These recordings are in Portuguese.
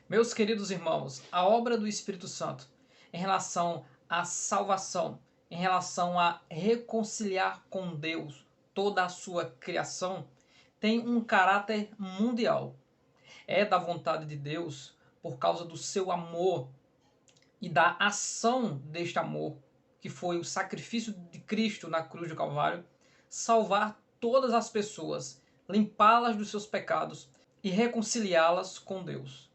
Meus queridos irmãos, a obra do Espírito Santo em relação à salvação, em relação a reconciliar com Deus toda a sua criação, tem um caráter mundial. É da vontade de Deus, por causa do seu amor e da ação deste amor, que foi o sacrifício de Cristo na cruz do Calvário, salvar todas as pessoas, limpá-las dos seus pecados e reconciliá-las com Deus.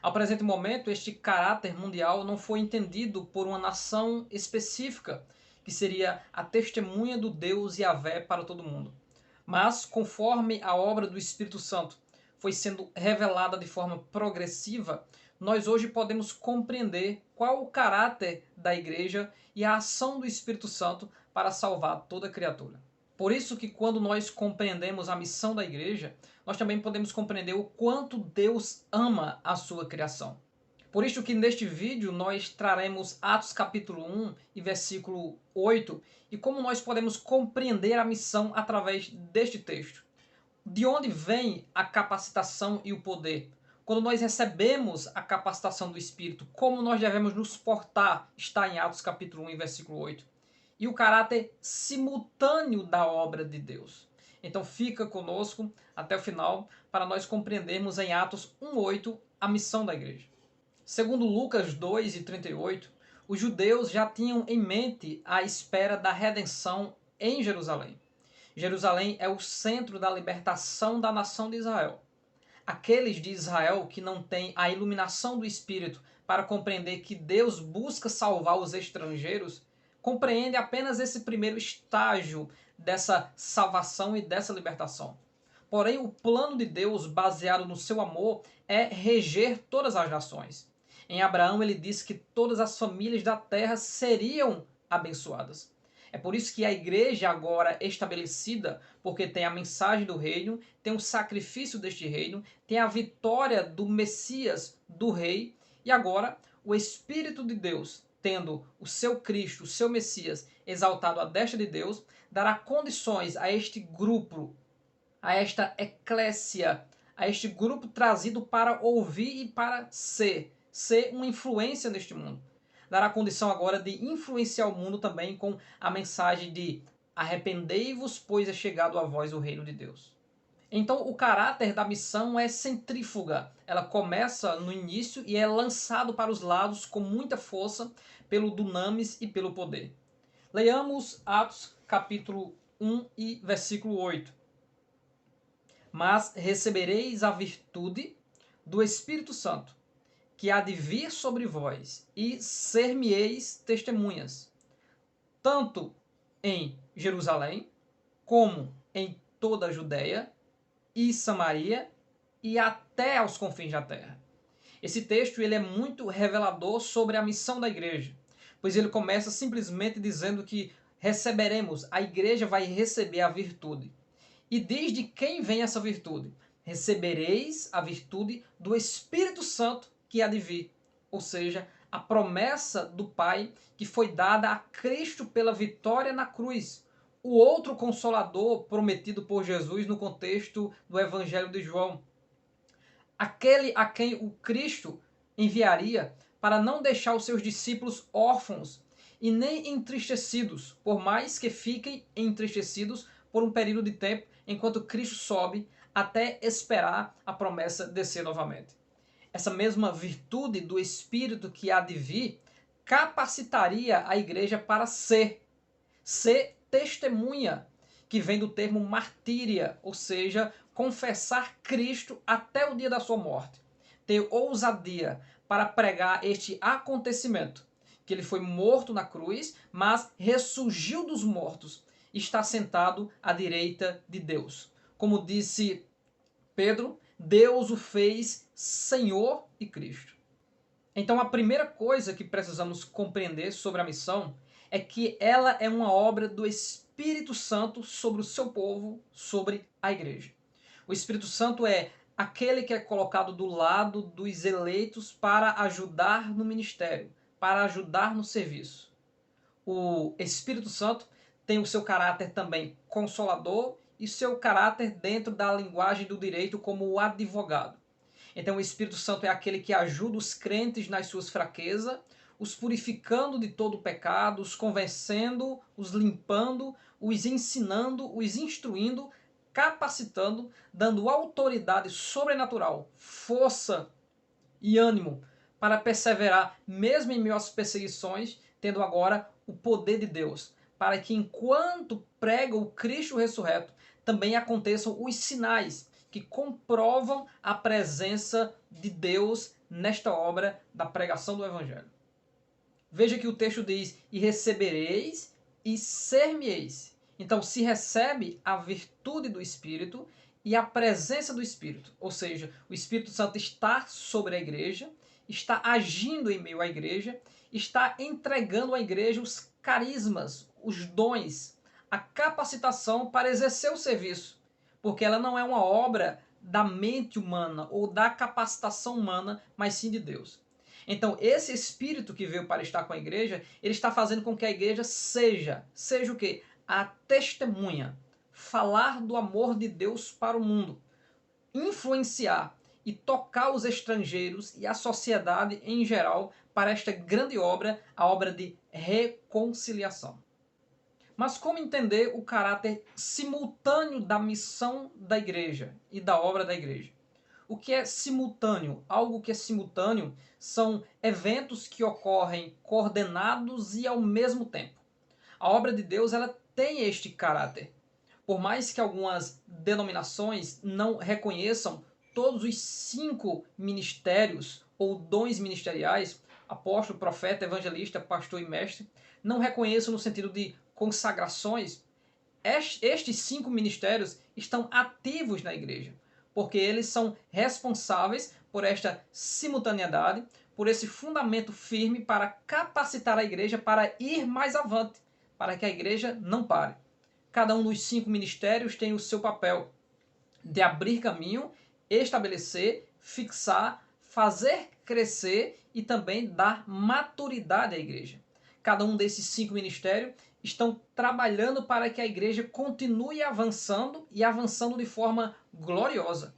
Ao presente momento, este caráter mundial não foi entendido por uma nação específica, que seria a testemunha do Deus Yahvé para todo mundo. Mas, conforme a obra do Espírito Santo foi sendo revelada de forma progressiva, nós hoje podemos compreender qual o caráter da igreja e a ação do Espírito Santo para salvar toda criatura. Por isso que quando nós compreendemos a missão da igreja, nós também podemos compreender o quanto Deus ama a sua criação. Por isso que neste vídeo nós traremos Atos capítulo 1 e versículo 8 e como nós podemos compreender a missão através deste texto. De onde vem a capacitação e o poder? Quando nós recebemos a capacitação do Espírito, como nós devemos nos portar, está em Atos capítulo 1 e versículo 8. E o caráter simultâneo da obra de Deus. Então fica conosco até o final para nós compreendermos em Atos 1:8 a missão da igreja. Segundo Lucas 2:38, os judeus já tinham em mente a espera da redenção em Jerusalém. Jerusalém é o centro da libertação da nação de Israel. Aqueles de Israel que não têm a iluminação do Espírito para compreender que Deus busca salvar os estrangeiros, compreende apenas esse primeiro estágio dessa salvação e dessa libertação. Porém, o plano de Deus, baseado no seu amor, é reger todas as nações. Em Abraão, ele disse que todas as famílias da terra seriam abençoadas. É por isso que a igreja agora estabelecida, porque tem a mensagem do reino, tem o sacrifício deste reino, tem a vitória do Messias, do rei, e agora o Espírito de Deus, tendo o seu Cristo, o seu Messias, exaltado à destra de Deus, dará condições a este grupo, a esta eclésia, a este grupo trazido para ouvir e para ser uma influência neste mundo. Dará condição agora de influenciar o mundo também com a mensagem de arrependei-vos, pois é chegado a vós o reino de Deus. Então o caráter da missão é centrífuga. Ela começa no início e é lançado para os lados com muita força pelo dunamis e pelo poder. Leiamos Atos capítulo 1 e versículo 8. Mas recebereis a virtude do Espírito Santo, que há de vir sobre vós, e ser-me-eis testemunhas, tanto em Jerusalém, como em toda a Judéia e Samaria, e até aos confins da terra. Esse texto ele é muito revelador sobre a missão da igreja, pois ele começa simplesmente dizendo que receberemos, a igreja vai receber a virtude. E diz de quem vem essa virtude? Recebereis a virtude do Espírito Santo que há de vir. Ou seja, a promessa do Pai que foi dada a Cristo pela vitória na cruz. O outro consolador prometido por Jesus no contexto do Evangelho de João. Aquele a quem o Cristo enviaria para não deixar os seus discípulos órfãos e nem entristecidos, por mais que fiquem entristecidos por um período de tempo, enquanto Cristo sobe até esperar a promessa descer novamente. Essa mesma virtude do Espírito que há de vir capacitaria a igreja para ser testemunha, que vem do termo martíria, ou seja, confessar Cristo até o dia da sua morte. Ter ousadia para pregar este acontecimento, que ele foi morto na cruz, mas ressurgiu dos mortos, está sentado à direita de Deus. Como disse Pedro, Deus o fez Senhor e Cristo. Então a primeira coisa que precisamos compreender sobre a missão é que ela é uma obra do Espírito Santo sobre o seu povo, sobre a igreja. O Espírito Santo é aquele que é colocado do lado dos eleitos para ajudar no ministério, para ajudar no serviço. O Espírito Santo tem o seu caráter também consolador e seu caráter dentro da linguagem do direito como o advogado. Então o Espírito Santo é aquele que ajuda os crentes nas suas fraquezas, os purificando de todo o pecado, os convencendo, os limpando, os ensinando, os instruindo, capacitando, dando autoridade sobrenatural, força e ânimo para perseverar mesmo em meio às perseguições, tendo agora o poder de Deus, para que enquanto prega o Cristo ressurreto, também aconteçam os sinais que comprovam a presença de Deus nesta obra da pregação do Evangelho. Veja que o texto diz: e recebereis e ser-me-eis. Então se recebe a virtude do Espírito e a presença do Espírito. Ou seja, o Espírito Santo está sobre a igreja, está agindo em meio à igreja, está entregando à igreja os carismas, os dons, a capacitação para exercer o serviço. Porque ela não é uma obra da mente humana ou da capacitação humana, mas sim de Deus. Então, esse Espírito que veio para estar com a igreja, ele está fazendo com que a igreja seja o quê? A testemunha, falar do amor de Deus para o mundo, influenciar e tocar os estrangeiros e a sociedade em geral para esta grande obra, a obra de reconciliação. Mas como entender o caráter simultâneo da missão da igreja e da obra da igreja? O que é simultâneo? Algo que é simultâneo são eventos que ocorrem coordenados e ao mesmo tempo. A obra de Deus ela tem este caráter. Por mais que algumas denominações não reconheçam todos os 5 ministérios ou dons ministeriais, apóstolo, profeta, evangelista, pastor e mestre, não reconheçam no sentido de consagrações, estes 5 ministérios estão ativos na igreja, porque eles são responsáveis por esta simultaneidade, por esse fundamento firme para capacitar a igreja para ir mais avante, para que a igreja não pare. Cada um dos 5 ministérios tem o seu papel de abrir caminho, estabelecer, fixar, fazer crescer e também dar maturidade à igreja. Cada um desses 5 ministérios estão trabalhando para que a igreja continue avançando e avançando de forma gloriosa.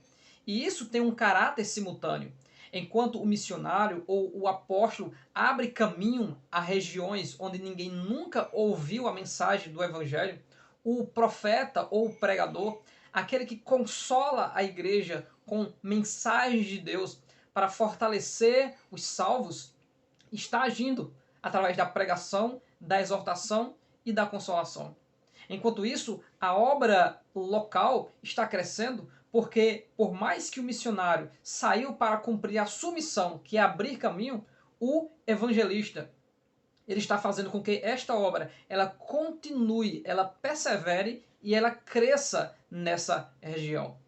E isso tem um caráter simultâneo. Enquanto o missionário ou o apóstolo abre caminho a regiões onde ninguém nunca ouviu a mensagem do evangelho, o profeta ou o pregador, aquele que consola a igreja com mensagens de Deus para fortalecer os salvos, está agindo através da pregação, da exortação e da consolação. Enquanto isso, a obra local está crescendo porque, por mais que o missionário saiu para cumprir a sua missão, que é abrir caminho, o evangelista ele está fazendo com que esta obra ela continue, ela persevere e ela cresça nessa região.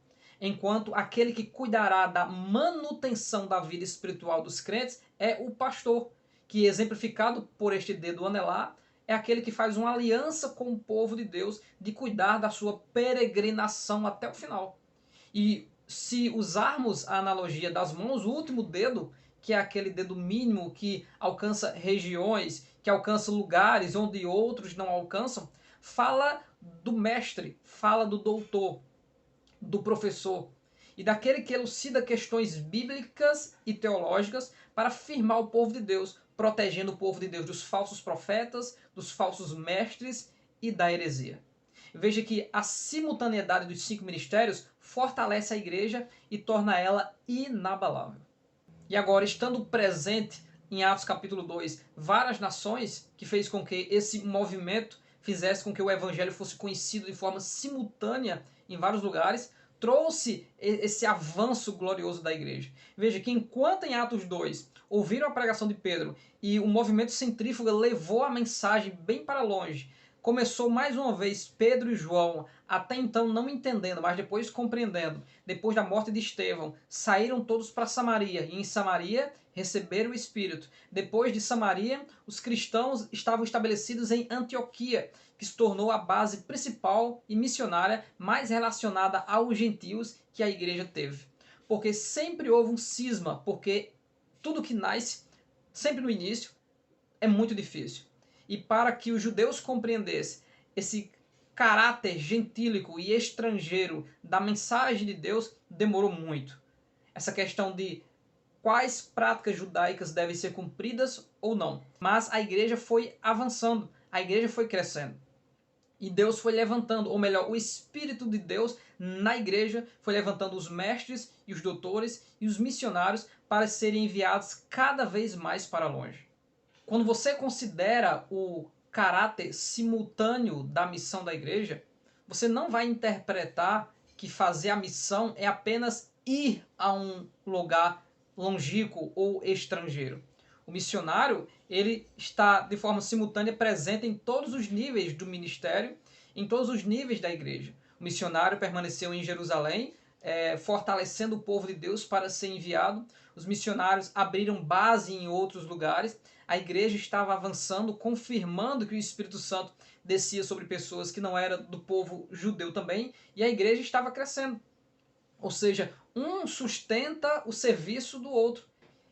Enquanto aquele que cuidará da manutenção da vida espiritual dos crentes é o pastor, que exemplificado por este dedo anelar, é aquele que faz uma aliança com o povo de Deus de cuidar da sua peregrinação até o final. E se usarmos a analogia das mãos, o último dedo, que é aquele dedo mínimo que alcança regiões, que alcança lugares onde outros não alcançam, fala do mestre, fala do doutor, do professor e daquele que elucida questões bíblicas e teológicas para firmar o povo de Deus, protegendo o povo de Deus dos falsos profetas, dos falsos mestres e da heresia. Veja que a simultaneidade dos 5 ministérios fortalece a igreja e torna ela inabalável. E agora, estando presente em Atos capítulo 2, várias nações, que fez com que esse movimento fizesse com que o evangelho fosse conhecido de forma simultânea em vários lugares, trouxe esse avanço glorioso da igreja. Veja que enquanto em Atos 2 ouviram a pregação de Pedro e o movimento centrífuga levou a mensagem bem para longe, começou mais uma vez Pedro e João, até então não entendendo, mas depois compreendendo, depois da morte de Estevão, saíram todos para Samaria, e em Samaria receberam o Espírito. Depois de Samaria, os cristãos estavam estabelecidos em Antioquia, que se tornou a base principal e missionária mais relacionada aos gentios que a igreja teve. Porque sempre houve um cisma, porque tudo que nasce, sempre no início, é muito difícil. E para que os judeus compreendessem esse caráter gentílico e estrangeiro da mensagem de Deus, demorou muito. essa questão de quais práticas judaicas devem ser cumpridas ou não. Mas a igreja foi avançando, a igreja foi crescendo. E Deus foi levantando, ou melhor, o Espírito de Deus na igreja foi levantando os mestres e os doutores e os missionários para serem enviados cada vez mais para longe. Quando você considera o caráter simultâneo da missão da igreja, você não vai interpretar que fazer a missão é apenas ir a um lugar longínquo ou estrangeiro. O missionário, ele está de forma simultânea presente em todos os níveis do ministério, em todos os níveis da igreja. O missionário permaneceu em Jerusalém, fortalecendo o povo de Deus para ser enviado. Os missionários abriram base em outros lugares. A igreja estava avançando, confirmando que o Espírito Santo descia sobre pessoas que não eram do povo judeu também, e a igreja estava crescendo. Ou seja, um sustenta o serviço do outro.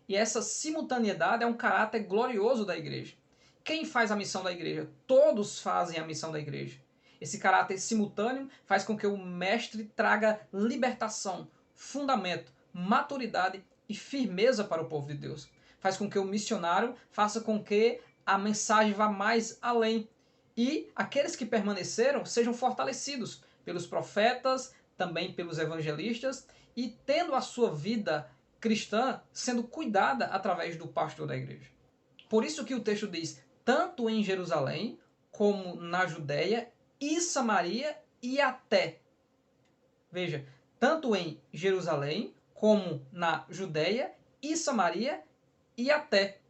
E essa simultaneidade é um caráter glorioso da igreja. Quem faz a missão da igreja? Todos fazem a missão da igreja. Esse caráter simultâneo faz com que o mestre traga libertação, fundamento, maturidade e firmeza para o povo de Deus. Faz com que o missionário faça com que a mensagem vá mais além. E aqueles que permaneceram sejam fortalecidos pelos profetas, também pelos evangelistas, e tendo a sua vida cristã sendo cuidada através do pastor da igreja. Por isso que o texto diz, tanto em Jerusalém, como na Judéia e Samaria e até. Veja, tanto em Jerusalém, como na Judéia e Samaria e até.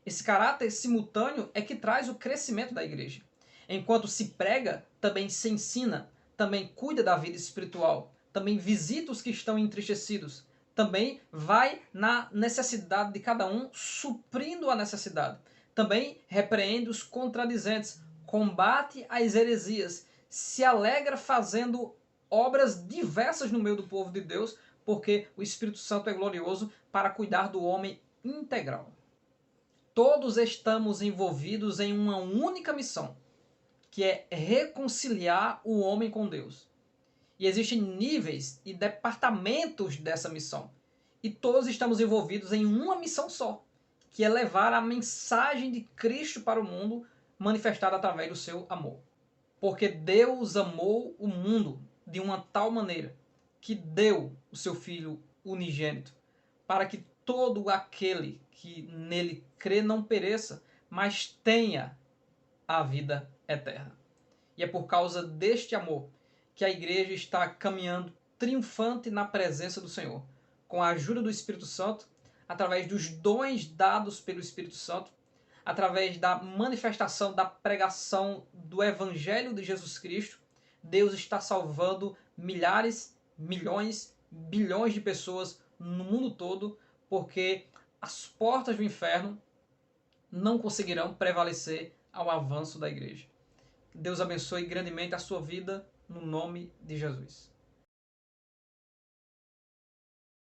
Esse caráter simultâneo é que traz o crescimento da igreja. Enquanto se prega, também se ensina, também cuida da vida espiritual, também visita os que estão entristecidos, também vai na necessidade de cada um, suprindo a necessidade. Também repreende os contradizentes, combate as heresias, se alegra fazendo obras diversas no meio do povo de Deus, porque o Espírito Santo é glorioso para cuidar do homem integral. Todos estamos envolvidos em uma única missão, que é reconciliar o homem com Deus. E existem níveis e departamentos dessa missão. E todos estamos envolvidos em uma missão só, que é levar a mensagem de Cristo para o mundo, manifestada através do seu amor. Porque Deus amou o mundo de uma tal maneira que deu o seu Filho unigênito, para que todo aquele que nele crê não pereça, mas tenha a vida eterna. E é por causa deste amor que a igreja está caminhando triunfante na presença do Senhor, com a ajuda do Espírito Santo, através dos dons dados pelo Espírito Santo, através da manifestação da pregação do Evangelho de Jesus Cristo. Deus está salvando milhares, milhões, bilhões de pessoas no mundo todo, porque as portas do inferno não conseguirão prevalecer ao avanço da igreja. Deus abençoe grandemente a sua vida, no nome de Jesus.